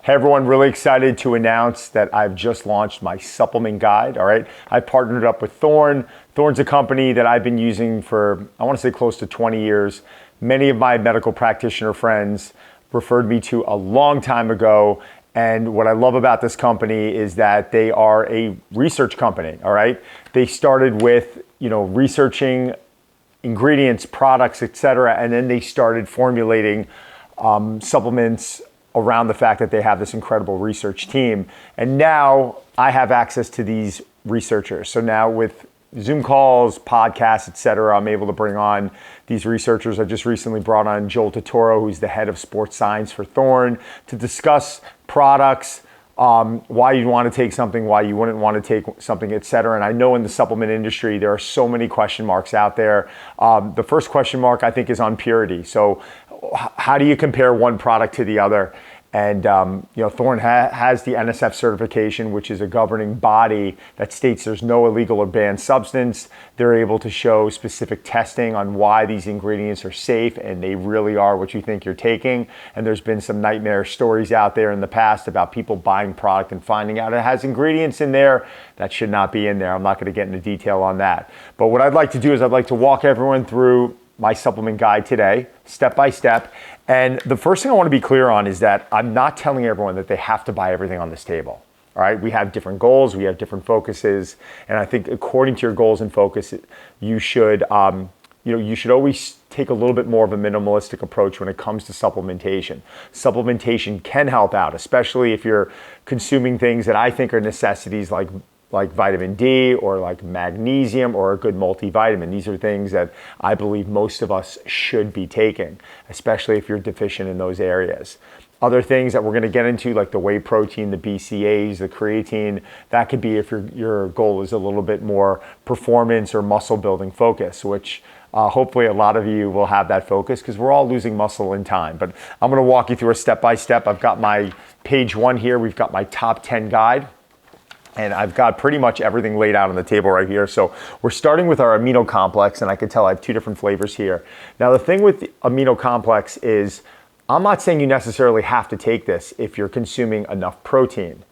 Hey everyone, really excited to announce that I've just launched my supplement guide, all right? I partnered up with Thorne. Thorne's a company that I've been using for, I wanna say close to 20 years. Many of my medical practitioner friends referred me to a long time ago. And what I love about this company is that they are a research company, all right? They started with, researching ingredients, products, et cetera, and then they started formulating supplements around the fact that they have this incredible research team. And now I have access to these researchers. So now with Zoom calls, podcasts, et cetera, I'm able to bring on these researchers. I just recently brought on Joel Totoro, who's the head of sports science for Thorne, to discuss products, why you'd want to take something, why you wouldn't want to take something, et cetera. And I know in the supplement industry, there are so many question marks out there. The first question mark, I think, is on purity. So how do you compare one product to the other? And Thorne has the NSF certification, which is a governing body that states there's no illegal or banned substance. They're able to show specific testing on why these ingredients are safe, and they really are what you think you're taking. And there's been some nightmare stories out there in the past about people buying product and finding out it has ingredients in there that should not be in there. I'm not going to get into detail on that. But what I'd like to do is I'd like to walk everyone through my supplement guide today, step by step. And the first thing I want to be clear on is that I'm not telling everyone that they have to buy everything on this table. All right, we have different goals, we have different focuses, and I think according to your goals and focus, you should always take a little bit more of a minimalistic approach when it comes to supplementation. Supplementation can help out, especially if you're consuming things that I think are necessities like vitamin D or like magnesium or a good multivitamin. These are things that I believe most of us should be taking, especially if you're deficient in those areas. Other things that we're going to get into, like the whey protein, the BCAAs, the creatine, that could be if your goal is a little bit more performance or muscle building focus, which hopefully a lot of you will have that focus because we're all losing muscle in time. But I'm going to walk you through a step-by-step. I've got my page 1 here. We've got my top 10 guide. And I've got pretty much everything laid out on the table right here. So we're starting with our Amino Complex, and I can tell I have 2 different flavors here. Now the thing with the Amino Complex is I'm not saying you necessarily have to take this if you're consuming enough protein.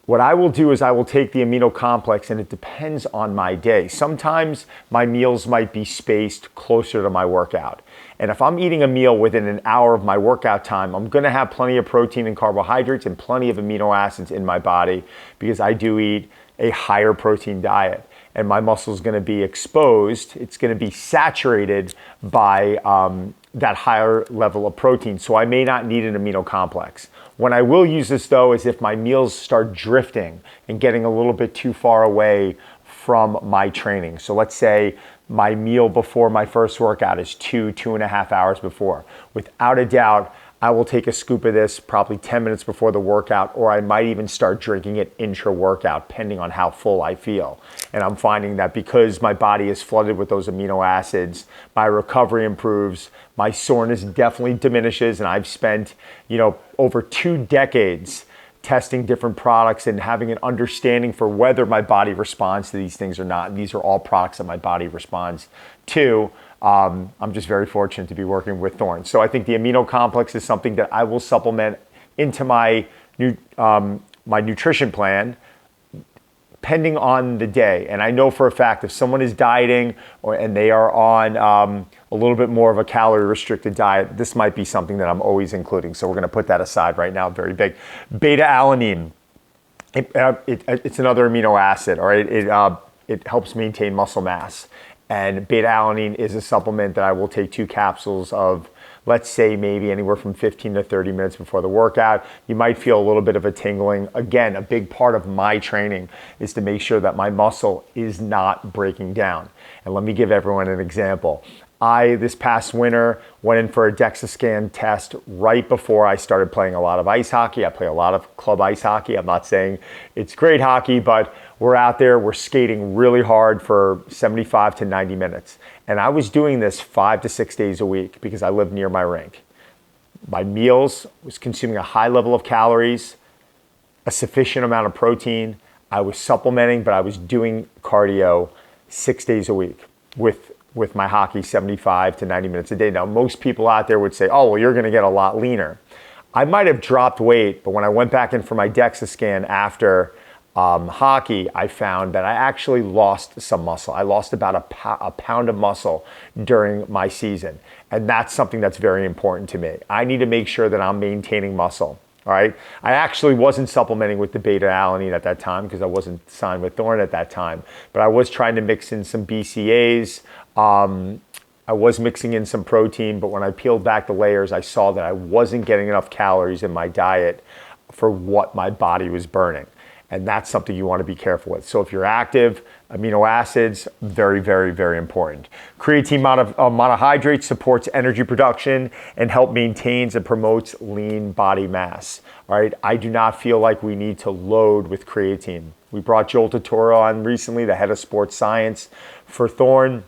What I will do is I will take the Amino Complex, and it depends on my day. Sometimes my meals might be spaced closer to my workout. And if I'm eating a meal within an hour of my workout time, I'm gonna have plenty of protein and carbohydrates and plenty of amino acids in my body because I do eat a higher protein diet. And my muscle is gonna be exposed, it's gonna be saturated by that higher level of protein. So I may not need an Amino Complex. When I will use this though is if my meals start drifting and getting a little bit too far away from my training. So let's say my meal before my first workout is 2.5 hours before. Without a doubt, I will take a scoop of this probably 10 minutes before the workout, or I might even start drinking it intra-workout, depending on how full I feel. And I'm finding that because my body is flooded with those amino acids, my recovery improves, my soreness definitely diminishes, and I've spent, over 2 decades testing different products and having an understanding for whether my body responds to these things or not. And these are all products that my body responds to. I'm just very fortunate to be working with Thorne. So I think the Amino Complex is something that I will supplement into my nutrition plan depending on the day. And I know for a fact if someone is dieting and they are on a little bit more of a calorie restricted diet, this might be something that I'm always including. So we're gonna put that aside right now, very big. Beta alanine, it's another amino acid, all right? It helps maintain muscle mass. And beta alanine is a supplement that I will take 2 capsules of, let's say maybe anywhere from 15 to 30 minutes before the workout. You might feel a little bit of a tingling. Again, a big part of my training is to make sure that my muscle is not breaking down. And let me give everyone an example. This past winter, went in for a DEXA scan test right before I started playing a lot of ice hockey. I play a lot of club ice hockey. I'm not saying it's great hockey, but we're out there, we're skating really hard for 75 to 90 minutes. And I was doing this 5 to 6 days a week because I live near my rink. My meals was consuming a high level of calories, a sufficient amount of protein. I was supplementing, but I was doing cardio 6 days a week with my hockey 75 to 90 minutes a day. Now, most people out there would say, oh, well, you're gonna get a lot leaner. I might have dropped weight, but when I went back in for my DEXA scan after hockey, I found that I actually lost some muscle. I lost about a pound of muscle during my season. And that's something that's very important to me. I need to make sure that I'm maintaining muscle. All right. I actually wasn't supplementing with the beta alanine at that time because I wasn't signed with Thorne at that time, but I was trying to mix in some BCAAs. I was mixing in some protein, but when I peeled back the layers, I saw that I wasn't getting enough calories in my diet for what my body was burning. And that's something you want to be careful with. So if you're active, amino acids, very, very, very important. Creatine monohydrate supports energy production and maintains and promotes lean body mass. All right, I do not feel like we need to load with creatine. We brought Joel Totoro on recently, the head of sports science for Thorne,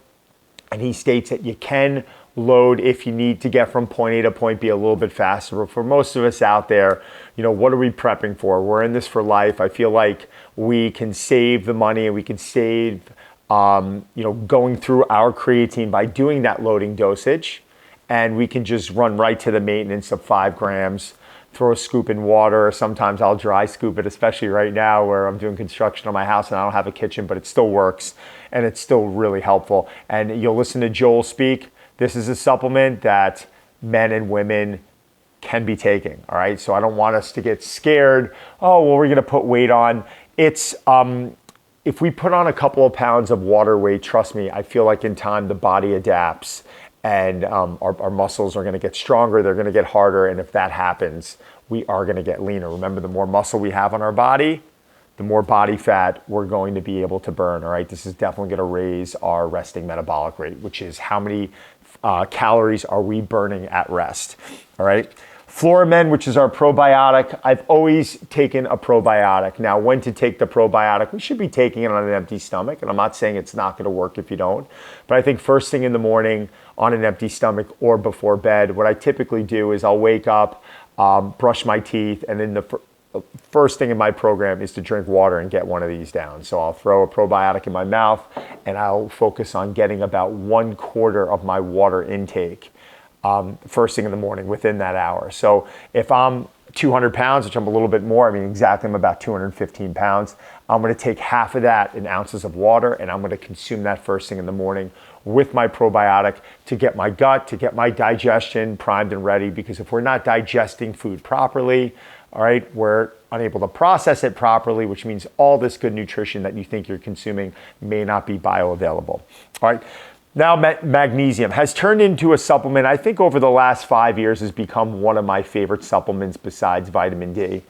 and he states that you can load if you need to get from point A to point B a little bit faster. But for most of us out there, what are we prepping for? We're in this for life. I feel like we can save the money and we can save, going through our creatine by doing that loading dosage. And we can just run right to the maintenance of 5 grams, throw a scoop in water. Sometimes I'll dry scoop it, especially right now where I'm doing construction on my house and I don't have a kitchen, but it still works and it's still really helpful. And you'll listen to Joel speak. This is a supplement that men and women can be taking, all right? So I don't want us to get scared. Oh, well, we're gonna put weight on. It's, if we put on a couple of pounds of water weight, trust me, I feel like in time the body adapts and our muscles are gonna get stronger, they're gonna get harder, and if that happens, we are gonna get leaner. Remember, the more muscle we have on our body, the more body fat we're going to be able to burn, all right? This is definitely gonna raise our resting metabolic rate, which is how many calories are we burning at rest, all right? Floramen, which is our probiotic. I've always taken a probiotic. Now, when to take the probiotic, we should be taking it on an empty stomach, and I'm not saying it's not gonna work if you don't, but I think first thing in the morning on an empty stomach or before bed, what I typically do is I'll wake up, brush my teeth, and then the first thing in my program is to drink water and get one of these down. So I'll throw a probiotic in my mouth and I'll focus on getting about 1/4 of my water intake first thing in the morning within that hour. So if I'm 200 pounds, which I'm a little bit more, exactly, I'm about 215 pounds, I'm gonna take half of that in ounces of water and I'm gonna consume that first thing in the morning with my probiotic to get my gut, to get my digestion primed and ready, because if we're not digesting food properly, all right, we're unable to process it properly, which means all this good nutrition that you think you're consuming may not be bioavailable. All right, now magnesium has turned into a supplement. I think over the last 5 years has become one of my favorite supplements besides vitamin D.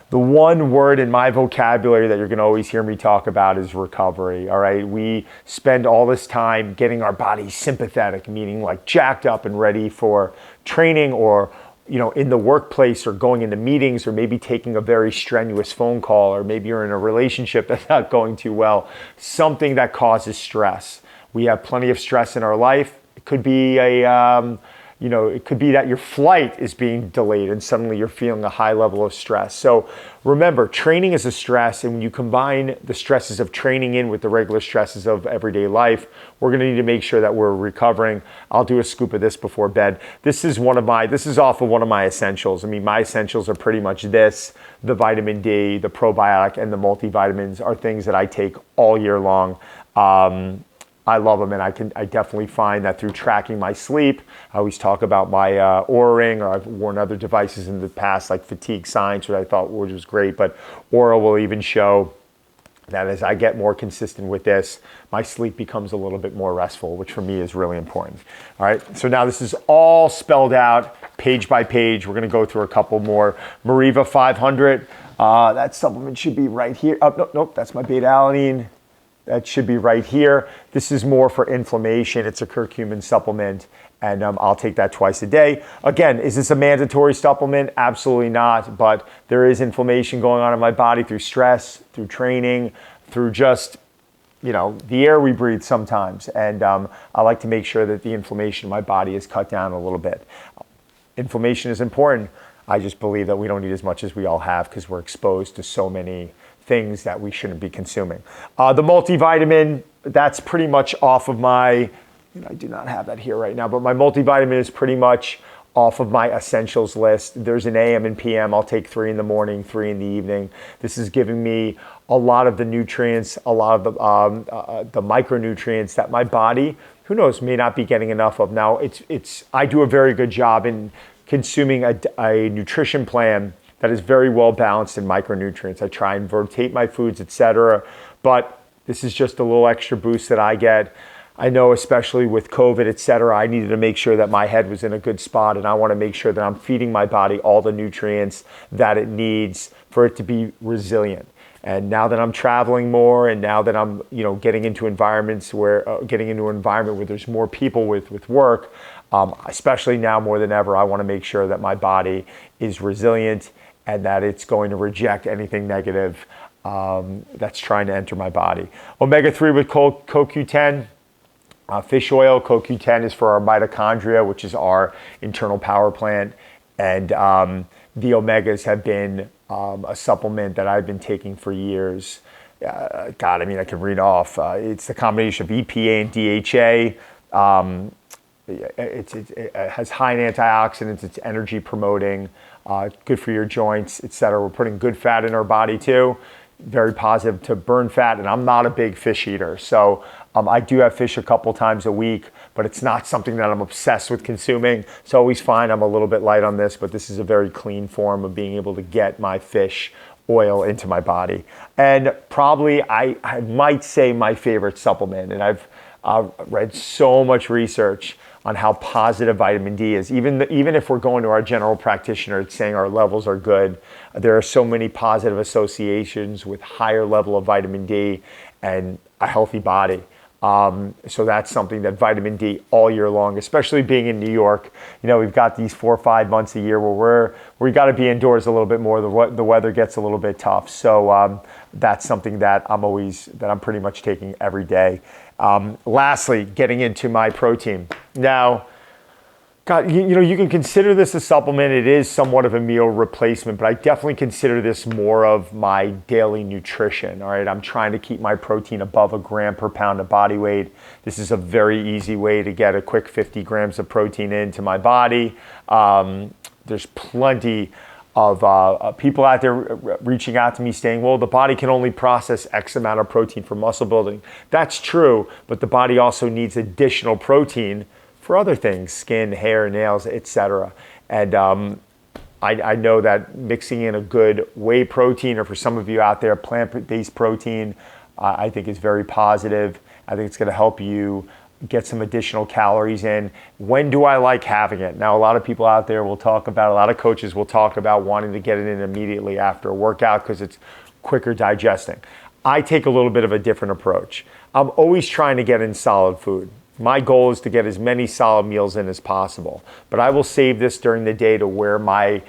The one word in my vocabulary that you're gonna always hear me talk about is recovery, all right? We spend all this time getting our body sympathetic, meaning like jacked up and ready for training or in the workplace or going into meetings or maybe taking a very strenuous phone call, or maybe you're in a relationship that's not going too well, something that causes stress. We have plenty of stress in our life. It could be it could be that your flight is being delayed and suddenly you're feeling a high level of stress. So remember, training is a stress, and when you combine the stresses of training in with the regular stresses of everyday life, we're gonna need to make sure that we're recovering. I'll do a scoop of this before bed. This is off of one of my essentials. My essentials are pretty much this: the vitamin D, the probiotic, and the multivitamins are things that I take all year long. I love them, and I definitely find that through tracking my sleep. I always talk about my Oura Ring, or I've worn other devices in the past like Fatigue Science, which I thought was great, but Oura will even show that as I get more consistent with this, my sleep becomes a little bit more restful, which for me is really important. All right, so now this is all spelled out page by page. We're gonna go through a couple more. Mariva 500, that supplement should be right here. Oh, nope, that's my beta alanine. That should be right here. This is more for inflammation. It's a curcumin supplement, and I'll take that twice a day. Again, is this a mandatory supplement? Absolutely not, but there is inflammation going on in my body through stress, through training, through just the air we breathe sometimes. And I like to make sure that the inflammation in my body is cut down a little bit. Inflammation is important. I just believe that we don't need as much as we all have because we're exposed to so many things that we shouldn't be consuming. The multivitamin, that's pretty much off of my, I do not have that here right now, but my multivitamin is pretty much off of my essentials list. There's an AM and PM. I'll take 3 in the morning, 3 in the evening. This is giving me a lot of the nutrients, a lot of the micronutrients that my body, who knows, may not be getting enough of. Now, I do a very good job in consuming a nutrition plan that is very well balanced in micronutrients. I try and rotate my foods, etc. But this is just a little extra boost that I get. I know, especially with COVID, etc., I needed to make sure that my head was in a good spot, and I want to make sure that I'm feeding my body all the nutrients that it needs for it to be resilient. And now that I'm traveling more, and now that I'm, getting into environments where there's more people with work, especially now more than ever, I want to make sure that my body is resilient and that it's going to reject anything negative that's trying to enter my body. Omega-3 with CoQ10. Fish oil, CoQ10 is for our mitochondria, which is our internal power plant. And the omegas have been a supplement that I've been taking for years. I can read off. It's the combination of EPA and DHA. It has high in antioxidants. It's energy promoting, good for your joints, etc. We're putting good fat in our body too. Very positive to burn fat, and I'm not a big fish eater, so I do have fish a couple times a week, but it's not something that I'm obsessed with consuming. So I always find I'm a little bit light on this, but this is a very clean form of being able to get my fish oil into my body. And probably I might say my favorite supplement, and I've read so much research on how positive vitamin D is. Even if we're going to our general practitioner and saying our levels are good, there are so many positive associations with higher level of vitamin D and a healthy body. So that's something that vitamin D all year long, especially being in New York, we've got these 4 or 5 months a year where we got to be indoors a little bit more. The weather gets a little bit tough. So that's something that I'm pretty much taking every day. Lastly, getting into my protein. Now, you can consider this a supplement. It is somewhat of a meal replacement, but I definitely consider this more of my daily nutrition. All right, I'm trying to keep my protein above 1 gram per pound of body weight. This is a very easy way to get a quick 50 grams of protein into my body. There's plenty of people out there reaching out to me saying, well, the body can only process X amount of protein for muscle building. That's true, but the body also needs additional protein for other things, skin, hair, nails, etc. And I know that mixing in a good whey protein, or for some of you out there, plant-based protein, I think is very positive. I think it's going to help you get some additional calories in. When do I like having it? Now, a lot of people out there a lot of coaches will talk about wanting to get it in immediately after a workout because it's quicker digesting. I take a little bit of a different approach. I'm always trying to get in solid food. My goal is to get as many solid meals in as possible, but I will save this during the day to where my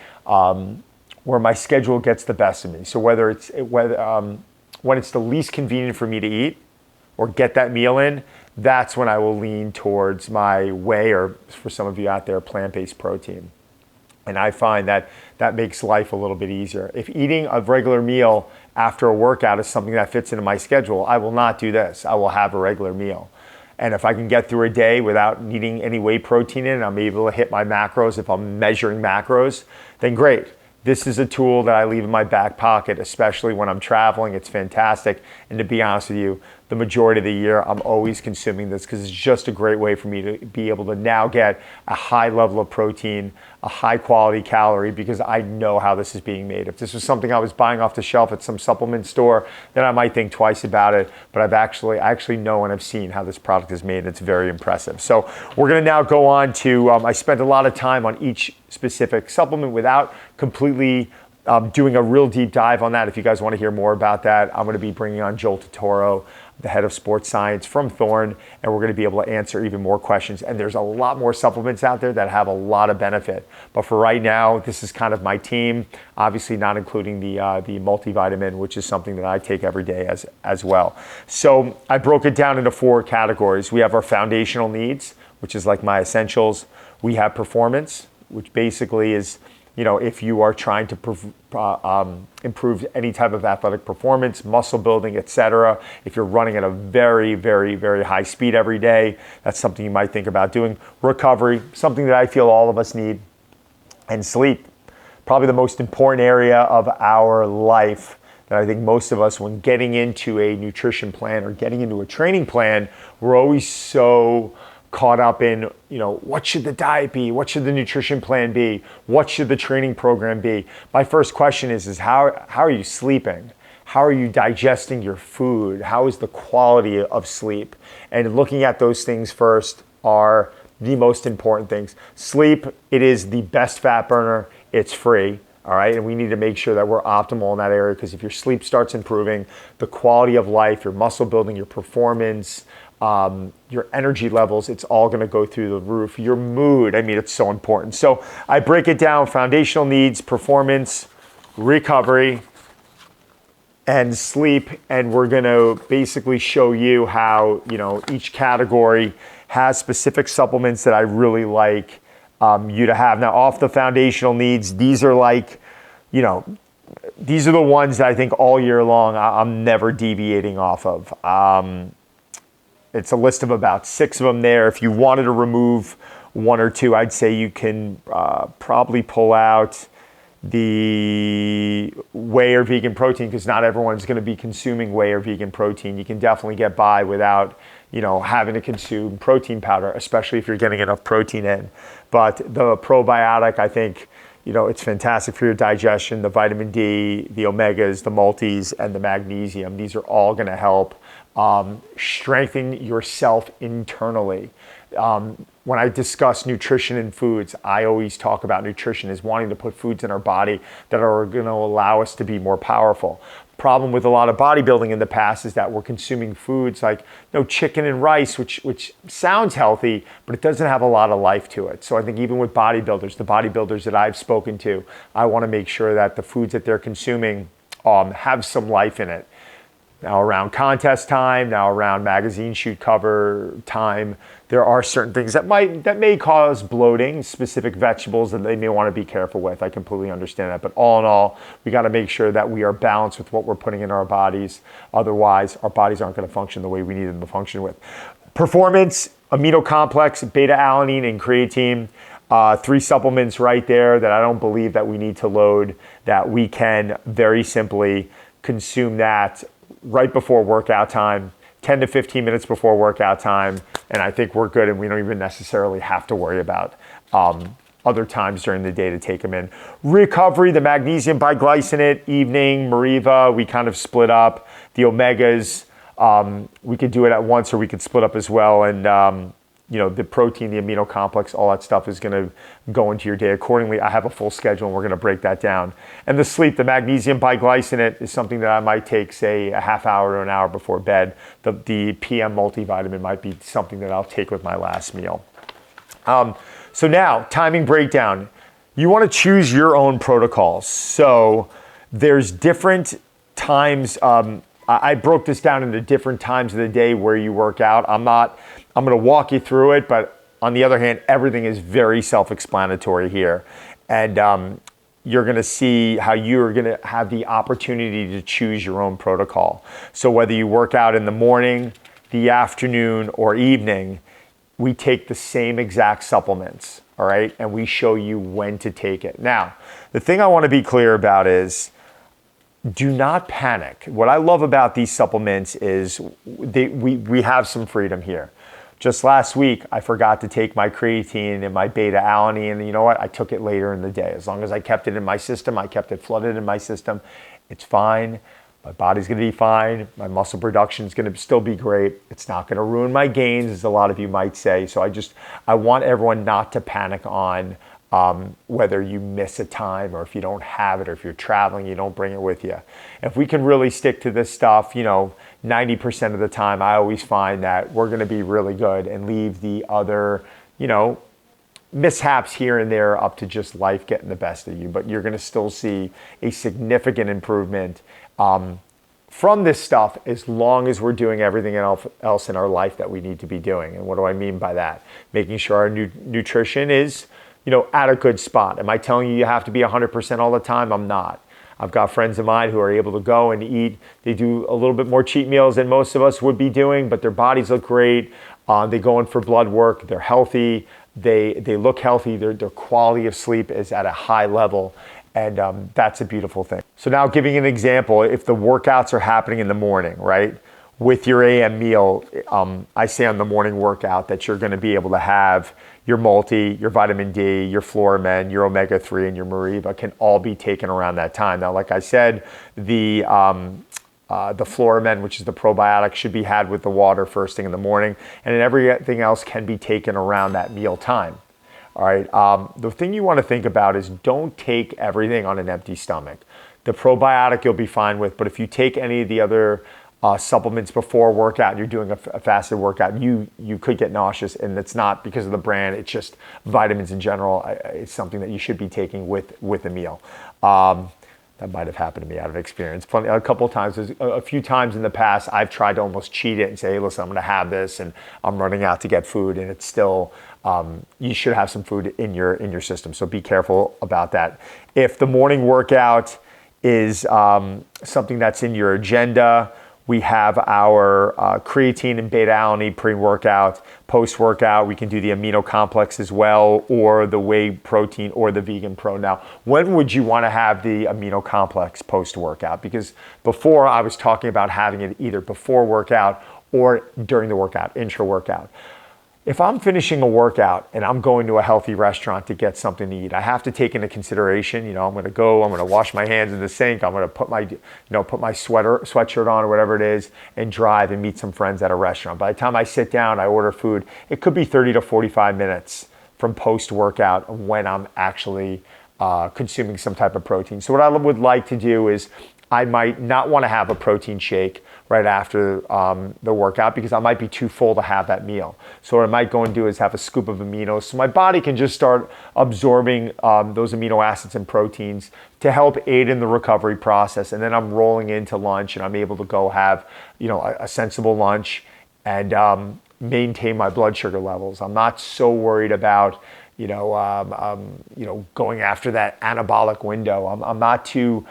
schedule gets the best of me. So when it's the least convenient for me to eat or get that meal in, that's when I will lean towards my whey, or for some of you out there, plant-based protein. And I find that makes life a little bit easier. If eating a regular meal after a workout is something that fits into my schedule, I will not do this. I will have a regular meal. And if I can get through a day without needing any whey protein in, I'm able to hit my macros if I'm measuring macros, then great. This is a tool that I leave in my back pocket, especially when I'm traveling. It's fantastic. And to be honest with you, the majority of the year, I'm always consuming this because it's just a great way for me to be able to now get a high level of protein, a high quality calorie, because I know how this is being made. If this was something I was buying off the shelf at some supplement store, then I might think twice about it. But I actually know and I've seen how this product is made. It's very impressive. So we're going to now go on to, I spent a lot of time on each specific supplement without completely doing a real deep dive on that. If you guys want to hear more about that, I'm going to be bringing on Joel Totoro, the head of sports science from Thorne, and we're going to be able to answer even more questions. And there's a lot more supplements out there that have a lot of benefit. But for right now, this is kind of my team, obviously not including the multivitamin, which is something that I take every day as well. So I broke it down into 4 categories. We have our foundational needs, which is like my essentials. We have performance, which basically is, if you are trying to improve any type of athletic performance, muscle building, etc. If you're running at a very, very, very high speed every day, that's something you might think about doing. Recovery, something that I feel all of us need. And sleep, probably the most important area of our life that I think most of us, when getting into a nutrition plan or getting into a training plan, we're always so caught up in, what should the diet be? What should the nutrition plan be? What should the training program be? My first question is how are you sleeping? How are you digesting your food? How is the quality of sleep? And looking at those things first are the most important things. Sleep, it is the best fat burner. It's free, all right? And we need to make sure that we're optimal in that area, because if your sleep starts improving, the quality of life, your muscle building, your performance, your energy levels, it's all gonna go through the roof. Your mood, it's so important. So I break it down: foundational needs, performance, recovery, and sleep. And we're gonna basically show you how, each category has specific supplements that I really like you to have. Now, off the foundational needs, these are these are the ones that I think all year long I'm never deviating off of. It's a list of about 6 of them there. If you wanted to remove 1 or 2, I'd say you can probably pull out the whey or vegan protein, because not everyone's going to be consuming whey or vegan protein. You can definitely get by without having to consume protein powder, especially if you're getting enough protein in. But the probiotic, I think, it's fantastic for your digestion. The vitamin D, the omegas, the multis, and the magnesium, these are all going to help strengthen yourself internally. When I discuss nutrition and foods, I always talk about nutrition as wanting to put foods in our body that are going to allow us to be more powerful. Problem with a lot of bodybuilding in the past is that we're consuming foods like chicken and rice, which sounds healthy, but it doesn't have a lot of life to it. So I think even with bodybuilders, the bodybuilders that I've spoken to, I want to make sure that the foods that they're consuming have some life in it. Now around contest time, now around magazine shoot cover time, there are certain things that may cause bloating, specific vegetables that they may want to be careful with. I completely understand that. But all in all, we got to make sure that we are balanced with what we're putting in our bodies. Otherwise, our bodies aren't going to function the way we need them to function with. Performance, Amino Complex, beta-alanine, and creatine. 3 supplements right there that I don't believe that we need to load, that we can very simply consume that right before workout time, 10 to 15 minutes before workout time, and I think we're good, and we don't even necessarily have to worry about other times during the day to take them in. Recovery, the magnesium biglycinate, evening, Mariva, we kind of split up. The omegas, we could do it at once, or we could split up as well, and the protein, the amino complex, all that stuff is going to go into your day accordingly. I have a full schedule, and we're going to break that down. And the sleep, the magnesium biglycinate is something that I might take, say, a half hour to an hour before bed. The PM multivitamin might be something that I'll take with my last meal. So now, timing breakdown. You want to choose your own protocols. So there's different times. I broke this down into different times of the day where you work out. I'm going to walk you through it, but on the other hand, everything is very self-explanatory here. And you're going to see how you're going to have the opportunity to choose your own protocol. So whether you work out in the morning, the afternoon, or evening, we take the same exact supplements, all right? And we show you when to take it. Now, the thing I want to be clear about is, do not panic. What I love about these supplements is we have some freedom here. Just last week, I forgot to take my creatine and my beta-alanine, and you know what? I took it later in the day. As long as I kept it in my system, I kept it flooded in my system, it's fine. My body's gonna be fine. My muscle production is gonna still be great. It's not gonna ruin my gains, as a lot of you might say. So I want everyone not to panic on whether you miss a time, or if you don't have it, or if you're traveling, you don't bring it with you. If we can really stick to this stuff, 90% of the time, I always find that we're going to be really good and leave the other, mishaps here and there up to just life getting the best of you. But you're going to still see a significant improvement from this stuff, as long as we're doing everything else in our life that we need to be doing. And what do I mean by that? Making sure our nutrition is at a good spot. Am I telling you have to be 100% all the time? I'm not. I've got friends of mine who are able to go and eat. They do a little bit more cheat meals than most of us would be doing, but their bodies look great. They go in for blood work. They're healthy. They look healthy. Their quality of sleep is at a high level. And that's a beautiful thing. So now giving an example, if the workouts are happening in the morning, right? With your AM meal, I say on the morning workout that you're gonna be able to have your multi, your vitamin D, your Floramen, your omega-3, and your Mariva can all be taken around that time. Now, like I said, the Floramen, which is the probiotic, should be had with the water first thing in the morning, and then everything else can be taken around that meal time. All right, the thing you want to think about is don't take everything on an empty stomach. The probiotic you'll be fine with, but if you take any of the other supplements before workout, you're doing a fasted workout, you could get nauseous, and it's not because of the brand, it's just vitamins in general. It's something that you should be taking with a meal. That might have happened to me out of experience. A couple of times, a few times in the past, I've tried to almost cheat it and say, hey, listen, I'm gonna have this, and I'm running out to get food, and it's still, you should have some food in your system, so be careful about that. If the morning workout is something that's in your agenda, we have our creatine and beta-alanine pre-workout. Post-workout, we can do the Amino Complex as well, or the whey protein, or the vegan pro. Now, when would you want to have the Amino Complex post-workout? Because before, I was talking about having it either before workout or during the workout, intra-workout. If I'm finishing a workout and I'm going to a healthy restaurant to get something to eat, I have to take into consideration, I'm gonna wash my hands in the sink, I'm gonna put my sweatshirt on or whatever it is, and drive and meet some friends at a restaurant. By the time I sit down, I order food, it could be 30 to 45 minutes from post-workout when I'm actually consuming some type of protein. So what I would like to do is, I might not want to have a protein shake right after the workout because I might be too full to have that meal. So what I might go and do is have a scoop of aminos so my body can just start absorbing those amino acids and proteins to help aid in the recovery process. And then I'm rolling into lunch and I'm able to go have a sensible lunch and maintain my blood sugar levels. I'm not so worried about going after that anabolic window. I'm not too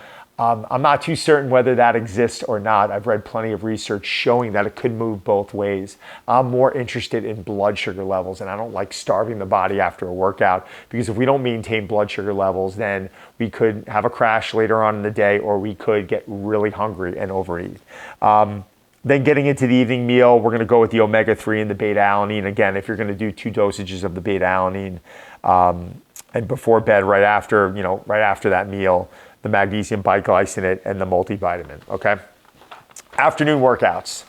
certain whether that exists or not. I've read plenty of research showing that it could move both ways. I'm more interested in blood sugar levels, and I don't like starving the body after a workout, because if we don't maintain blood sugar levels, then we could have a crash later on in the day, or we could get really hungry and overeat. Then getting into the evening meal, we're gonna go with the omega-3 and the beta-alanine. Again, if you're gonna do 2 dosages of the beta-alanine, and before bed, right after that meal, the magnesium biglycinate and the multivitamin, okay? Afternoon workouts.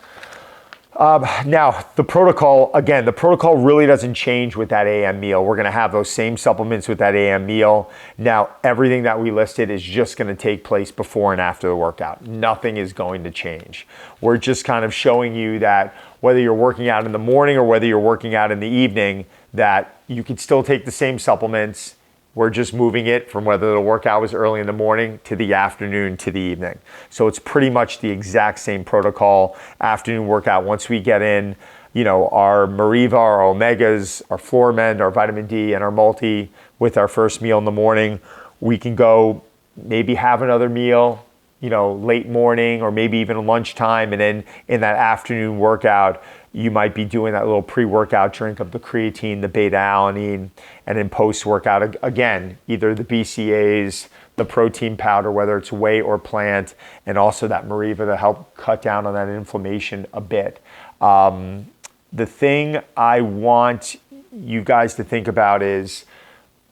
Now, the protocol really doesn't change with that AM meal. We're gonna have those same supplements with that AM meal. Now, everything that we listed is just gonna take place before and after the workout. Nothing is going to change. We're just kind of showing you that whether you're working out in the morning or whether you're working out in the evening, that you can still take the same supplements. We're just moving it from whether the workout was early in the morning to the afternoon to the evening. So it's pretty much the exact same protocol. Afternoon workout, once we get in, our Mariva, our Omegas, our Floramen, our vitamin D, and our multi with our first meal in the morning, we can go maybe have another meal, late morning or maybe even lunchtime. And then in that afternoon workout, you might be doing that little pre-workout drink of the creatine, the beta-alanine, and then post-workout, again, either the BCAAs, the protein powder, whether it's whey or plant, and also that Mariva to help cut down on that inflammation a bit. The thing I want you guys to think about is,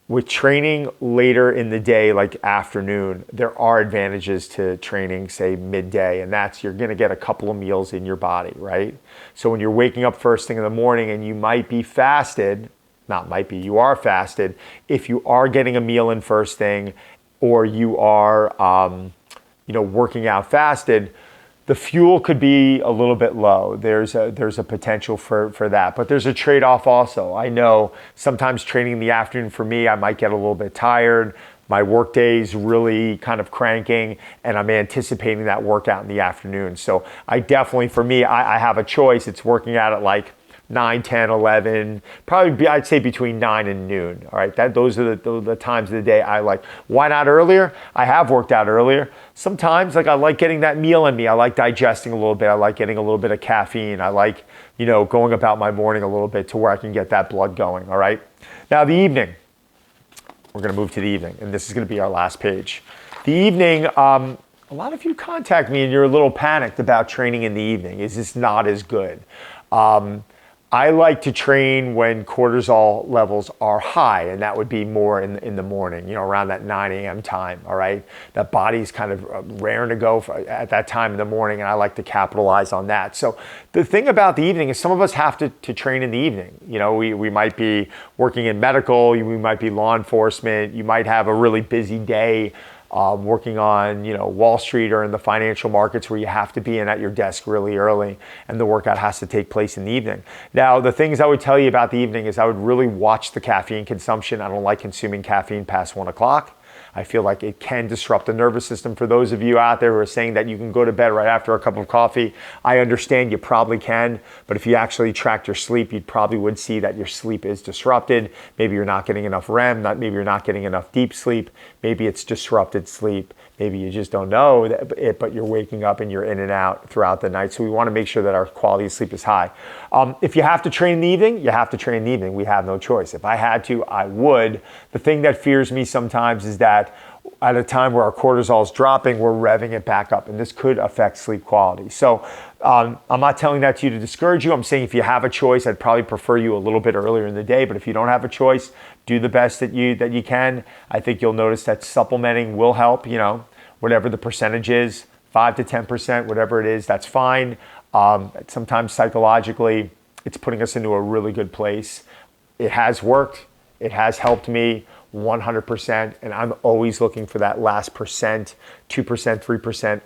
with training later in the day, like afternoon, there are advantages to training, say midday, and that's you're gonna get a couple of meals in your body, right? So when you're waking up first thing in the morning and you might be fasted, you are fasted, if you are getting a meal in first thing, or you are, working out fasted, the fuel could be a little bit low. There's a potential for that, but there's a trade-off also. I know sometimes training in the afternoon for me, I might get a little bit tired. My work day's really kind of cranking, and I'm anticipating that workout in the afternoon. So I definitely, for me, I have a choice. It's working out at like 9, 10, 11, probably I'd say between 9 and noon. All right, those are the times of the day I like. Why not earlier? I have worked out earlier. Sometimes like I like getting that meal in me. I like digesting a little bit. I like getting a little bit of caffeine. I like, going about my morning a little bit to where I can get that blood going. All right. Now the evening, we're going to move to the evening, and this is going to be our last page. The evening, a lot of you contact me and you're a little panicked about training in the evening. Is this not as good? I like to train when cortisol levels are high, and that would be more in the morning, around that 9 a.m. time, all right? That body's kind of raring to go at that time in the morning, and I like to capitalize on that. So the thing about the evening is some of us have to train in the evening. We might be working in medical, we might be law enforcement, you might have a really busy day, working on Wall Street or in the financial markets where you have to be in at your desk really early, and the workout has to take place in the evening. Now, the things I would tell you about the evening is I would really watch the caffeine consumption. I don't like consuming caffeine past 1 o'clock. I feel like it can disrupt the nervous system. For those of you out there who are saying that you can go to bed right after a cup of coffee, I understand you probably can, but if you actually tracked your sleep, you probably would see that your sleep is disrupted. Maybe you're not getting enough REM, maybe you're not getting enough deep sleep, maybe it's disrupted sleep. Maybe you just don't know it, but you're waking up and you're in and out throughout the night. So we want to make sure that our quality of sleep is high. If you have to train in the evening, you have to train in the evening. We have no choice. If I had to, I would. The thing that fears me sometimes is that at a time where our cortisol is dropping, we're revving it back up, and this could affect sleep quality. So I'm not telling that to you to discourage you. I'm saying if you have a choice, I'd probably prefer you a little bit earlier in the day, but if you don't have a choice, do the best that you can. I think you'll notice that supplementing will help, whatever the percentage is, 5 to 10%, whatever it is, that's fine. Sometimes psychologically, it's putting us into a really good place. It has worked. It has helped me 100%, and I'm always looking for that last percent, 2%, 3%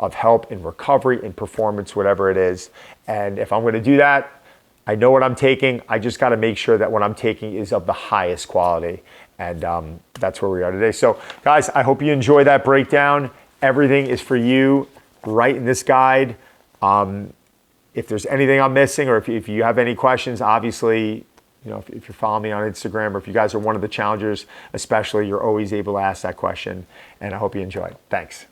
of help in recovery, in performance, whatever it is. And if I'm going to do that, I know what I'm taking. I just got to make sure that what I'm taking is of the highest quality. And that's where we are today. So guys, I hope you enjoy that breakdown. Everything is for you right in this guide. If there's anything I'm missing, or if you have any questions, obviously, if you're following me on Instagram, or if you guys are one of the challengers, especially, you're always able to ask that question. And I hope you enjoy. Thanks.